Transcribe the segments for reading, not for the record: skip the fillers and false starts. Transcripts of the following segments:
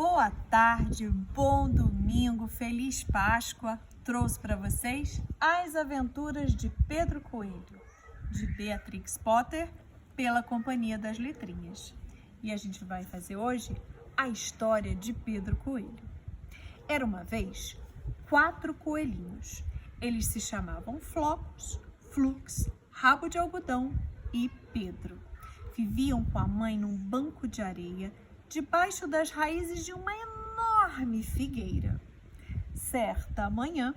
Boa tarde, bom domingo, feliz Páscoa. Trouxe para vocês As Aventuras de Pedro Coelho, de Beatrix Potter, pela Companhia das Letrinhas. E a gente vai fazer hoje a história de Pedro Coelho. Era uma vez 4 coelhinhos. Eles se chamavam Flocos, Flux, Rabo de Algodão e Pedro. Viviam com a mãe num banco de areia, debaixo das raízes de uma enorme figueira. Certa manhã,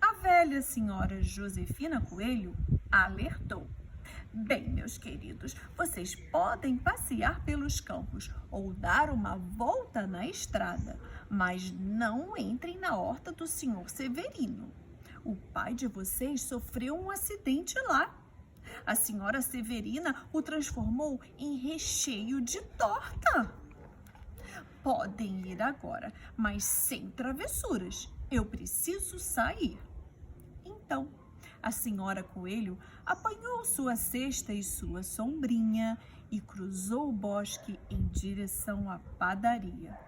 a velha senhora Josefina Coelho alertou: "Bem, meus queridos, vocês podem passear pelos campos ou dar uma volta na estrada, mas não entrem na horta do senhor Severino. O pai de vocês sofreu um acidente lá. A senhora Severina o transformou em recheio de torta. Podem ir agora, mas sem travessuras. Eu preciso sair." Então, a senhora Coelho apanhou sua cesta e sua sombrinha e cruzou o bosque em direção à padaria.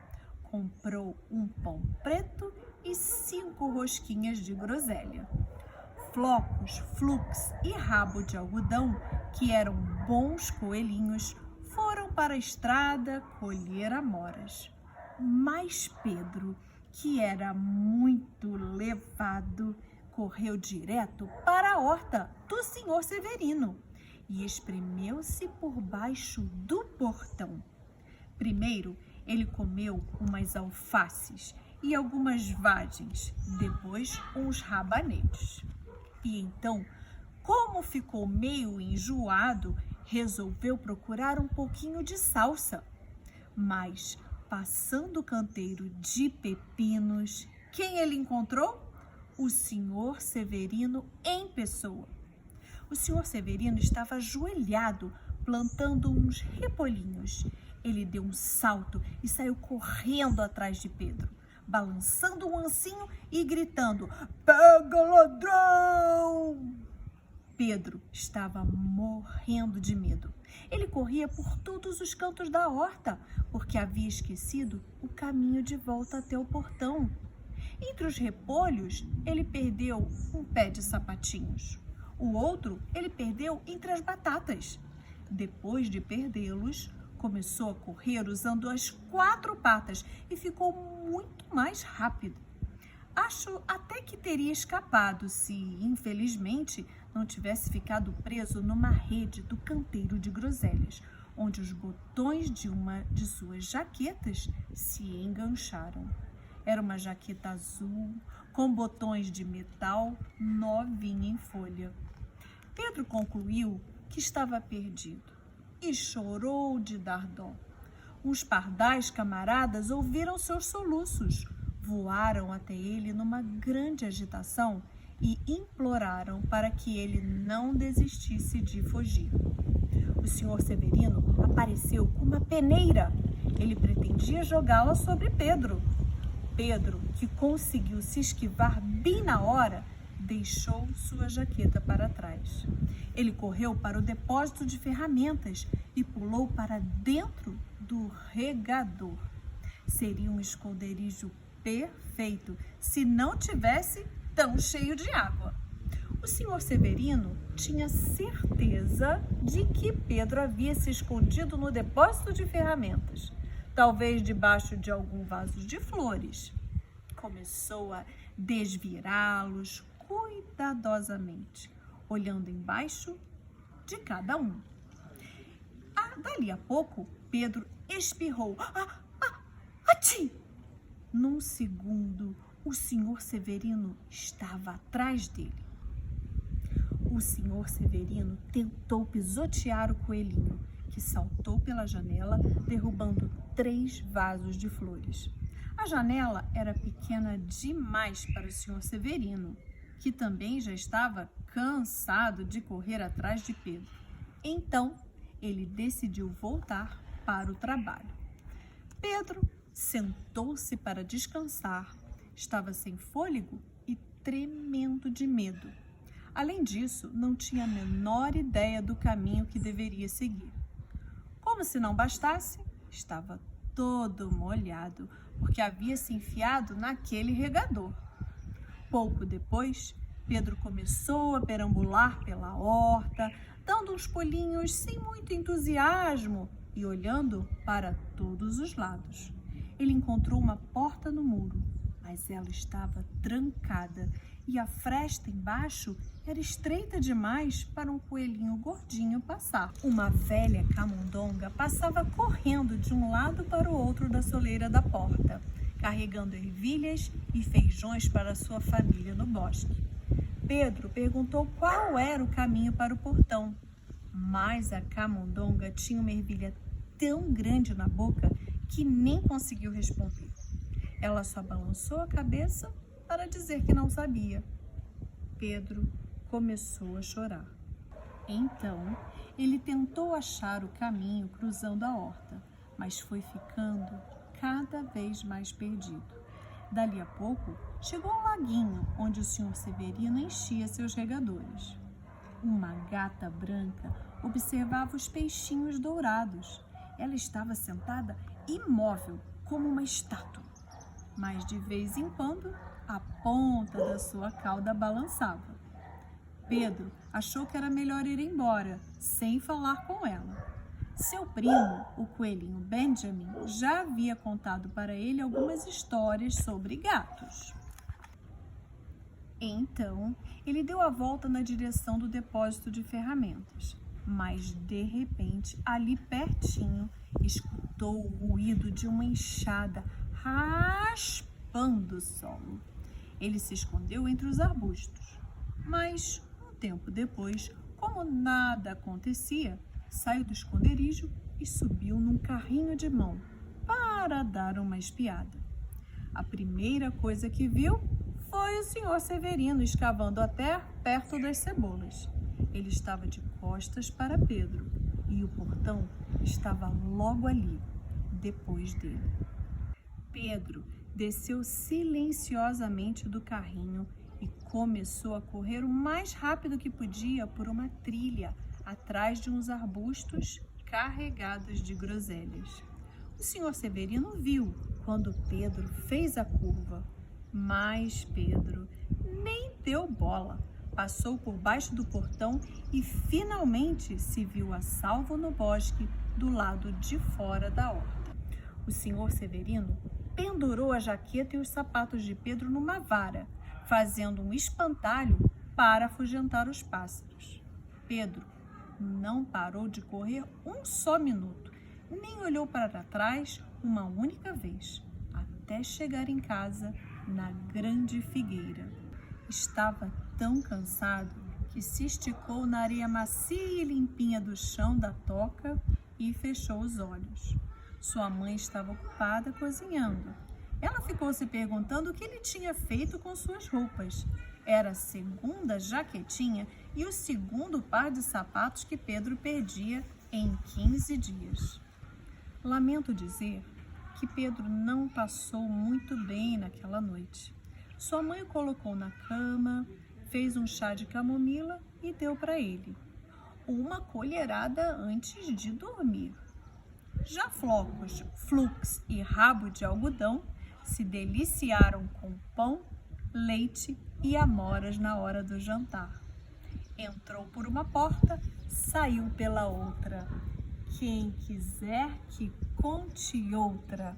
Comprou um pão preto e 5 rosquinhas de groselha. Flocos, Flux e Rabo de Algodão, que eram bons coelhinhos, foram para a estrada colher amoras. Mas Pedro, que era muito levado, correu direto para a horta do senhor Severino e espremeu-se por baixo do portão. Primeiro, ele comeu umas alfaces e algumas vagens, depois uns rabanetes. E então, como ficou meio enjoado, resolveu procurar um pouquinho de salsa. Mas, passando o canteiro de pepinos, quem ele encontrou? O senhor Severino em pessoa. O senhor Severino estava ajoelhado, plantando uns repolhinhos. Ele deu um salto e saiu correndo atrás de Pedro, balançando um ancinho e gritando: "Pega, ladrão!" Pedro estava morrendo de medo. Ele corria por todos os cantos da horta, porque havia esquecido o caminho de volta até o portão. Entre os repolhos, ele perdeu um pé de sapatinhos. O outro, ele perdeu entre as batatas. Depois de perdê-los, começou a correr usando as 4 patas e ficou muito mais rápido. Acho até que teria escapado se, infelizmente, não tivesse ficado preso numa rede do canteiro de groselhas, onde os botões de uma de suas jaquetas se engancharam. Era uma jaqueta azul, com botões de metal, novinha em folha. Pedro concluiu que estava perdido e chorou de dar dó. Uns pardais camaradas ouviram seus soluços, voaram até ele numa grande agitação e imploraram para que ele não desistisse de fugir. O senhor Severino apareceu com uma peneira. Ele pretendia jogá-la sobre Pedro. Pedro, que conseguiu se esquivar bem na hora, deixou sua jaqueta para trás. Ele correu para o depósito de ferramentas e pulou para dentro do regador. Seria um esconderijo perfeito se não tivesse tão cheio de água. O senhor Severino tinha certeza de que Pedro havia se escondido no depósito de ferramentas, talvez debaixo de algum vaso de flores. Começou a desvirá-los cuidadosamente, olhando embaixo de cada um. Dali a pouco, Pedro espirrou: "Ati!" Num segundo, o senhor Severino estava atrás dele. O senhor Severino tentou pisotear o coelhinho, que saltou pela janela, derrubando 3 vasos de flores. A janela era pequena demais para o senhor Severino, que também já estava cansado de correr atrás de Pedro. Então, ele decidiu voltar para o trabalho. Pedro sentou-se para descansar. Estava sem fôlego e tremendo de medo. Além disso, não tinha a menor ideia do caminho que deveria seguir. Como se não bastasse, estava todo molhado, porque havia se enfiado naquele regador. Pouco depois, Pedro começou a perambular pela horta, dando uns pulinhos sem muito entusiasmo e olhando para todos os lados. Ele encontrou uma porta no muro, mas ela estava trancada e a fresta embaixo era estreita demais para um coelhinho gordinho passar. Uma velha camundonga passava correndo de um lado para o outro da soleira da porta, carregando ervilhas e feijões para sua família no bosque. Pedro perguntou qual era o caminho para o portão, mas a camundonga tinha uma ervilha tão grande na boca que nem conseguiu responder. Ela só balançou a cabeça para dizer que não sabia. Pedro começou a chorar. Então, ele tentou achar o caminho cruzando a horta, mas foi ficando cada vez mais perdido. Dali a pouco, chegou ao laguinho onde o Sr. Severino enchia seus regadores. Uma gata branca observava os peixinhos dourados. Ela estava sentada imóvel, como uma estátua. Mas de vez em quando, a ponta da sua cauda balançava. Pedro achou que era melhor ir embora, sem falar com ela. Seu primo, o coelhinho Benjamin, já havia contado para ele algumas histórias sobre gatos. Então, ele deu a volta na direção do depósito de ferramentas, mas de repente, ali pertinho, escutou o ruído de uma enxada raspando o solo. Ele se escondeu entre os arbustos, mas um tempo depois, como nada acontecia, saiu do esconderijo e subiu num carrinho de mão para dar uma espiada. A primeira coisa que viu foi o Sr. Severino escavando a terra perto das cebolas. Ele estava de costas para Pedro e o portão estava logo ali, depois dele. Pedro desceu silenciosamente do carrinho e começou a correr o mais rápido que podia por uma trilha atrás de uns arbustos carregados de groselhas. O Sr. Severino viu quando Pedro fez a curva, mas Pedro nem deu bola. Passou por baixo do portão e finalmente se viu a salvo no bosque do lado de fora da horta. O Sr. Severino pendurou a jaqueta e os sapatos de Pedro numa vara, fazendo um espantalho para afugentar os pássaros. Pedro não parou de correr um só minuto, nem olhou para trás uma única vez, até chegar em casa na grande figueira. Estava tão cansado que se esticou na areia macia e limpinha do chão da toca e fechou os olhos. Sua mãe estava ocupada cozinhando. Ela ficou se perguntando o que ele tinha feito com suas roupas. Era a segunda jaquetinha e o segundo par de sapatos que Pedro perdia em 15 dias. Lamento dizer que Pedro não passou muito bem naquela noite. Sua mãe o colocou na cama, fez um chá de camomila e deu para ele uma colherada antes de dormir. Já Flocos, Flux e Rabo de Algodão se deliciaram com pão, leite e amoras na hora do jantar. Entrou por uma porta, saiu pela outra. Quem quiser que conte outra.